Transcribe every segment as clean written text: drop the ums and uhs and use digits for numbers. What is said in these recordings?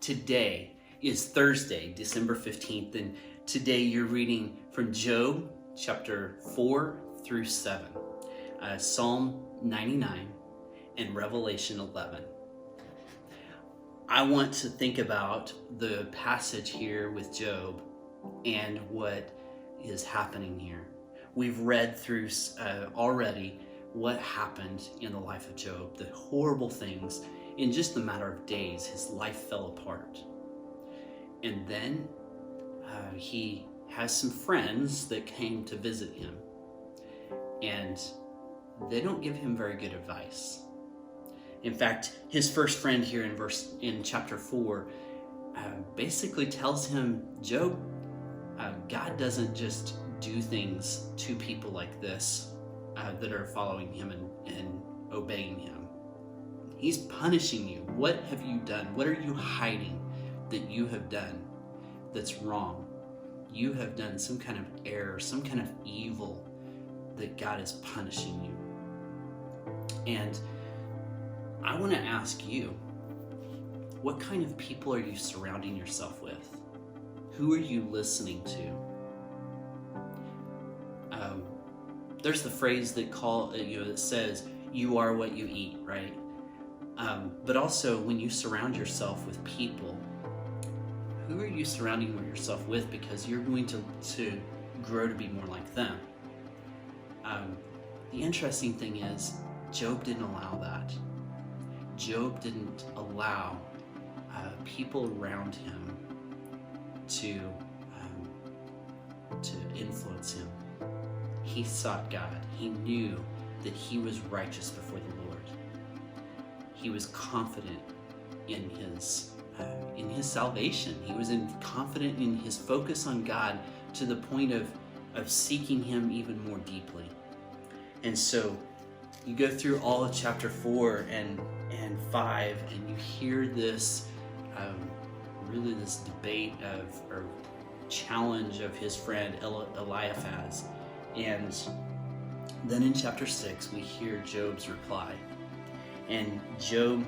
Today is Thursday, December 15th, and today you're reading from Job chapter 4 through 7, Psalm 99, and Revelation 11. I want to think about the passage here with Job and what is happening here. We've read through already what happened in the life of Job, the horrible things. In just a matter of days, his life fell apart. And then he has some friends that came to visit him. And they don't give him very good advice. In fact, his first friend here in chapter 4 basically tells him, Job, God doesn't just do things to people like this that are following him and obeying him. He's punishing you. What have you done? What are you hiding that you have done that's wrong? You have done some kind of error, some kind of evil that God is punishing you. And I want to ask you, what kind of people are you surrounding yourself with? Who are you listening to? There's the phrase that that says, "You are what you eat," right? But also, when you surround yourself with people, who are you surrounding yourself with? Because you're going to grow to be more like them. The interesting thing is, Job didn't allow that. Job didn't allow people around him to influence him. He sought God. He knew that he was righteous before the Lord. He was confident in his salvation. He was confident in his focus on God to the point of seeking him even more deeply. And so you go through all of chapter 4 and 5, and you hear this this debate or challenge of his friend Eliphaz. And then in chapter 6, we hear Job's reply. And Job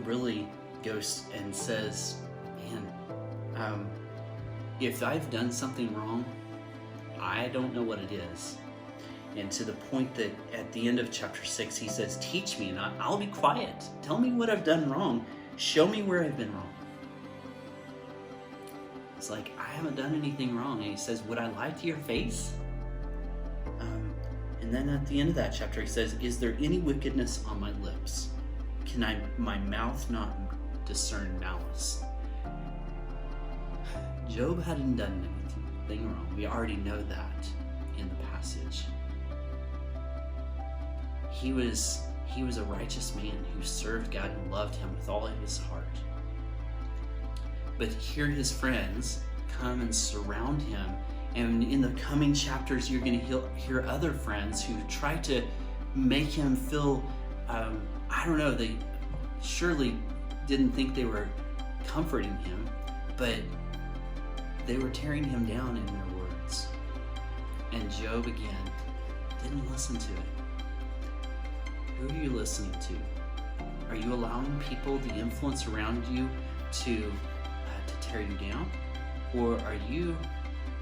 really goes and says, man, if I've done something wrong, I don't know what it is. And to the point that at the end of chapter 6, he says, teach me and I'll be quiet. Tell me what I've done wrong. Show me where I've been wrong. It's like, I haven't done anything wrong. And he says, would I lie to your face? And then at the end of that chapter, he says, is there any wickedness on my lips? Can my mouth not discern malice? Job hadn't done anything wrong. We already know that in the passage. He was a righteous man who served God and loved him with all of his heart. But here his friends come and surround him. And in the coming chapters, you're going to hear other friends who try to make him feel, they surely didn't think they were comforting him, but they were tearing him down in their words. And Job, again, didn't listen to it. Who are you listening to? Are you allowing people, the influence around you, to tear you down? Or are you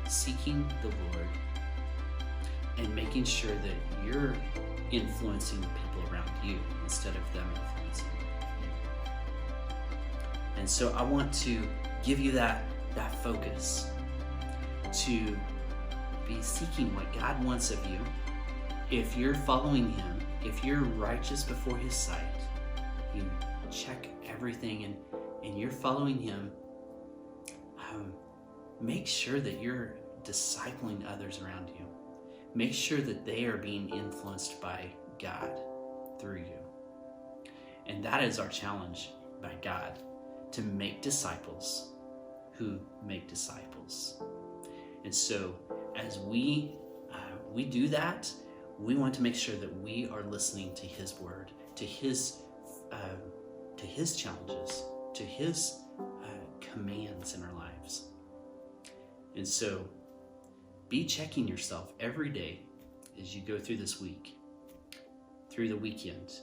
seeking the Lord and making sure that you're influencing the people around you instead of them influencing you? And so I want to give you that focus to be seeking what God wants of you. If you're following him, if you're righteous before his sight, you check everything and you're following him, make sure that you're discipling others around you. Make sure that they are being influenced by God through you. And that is our challenge by God, to make disciples who make disciples. And so as we do that, we want to make sure that we are listening to his word, to his challenges, to his commands in our lives. And so be checking yourself every day as you go through this week, through the weekend,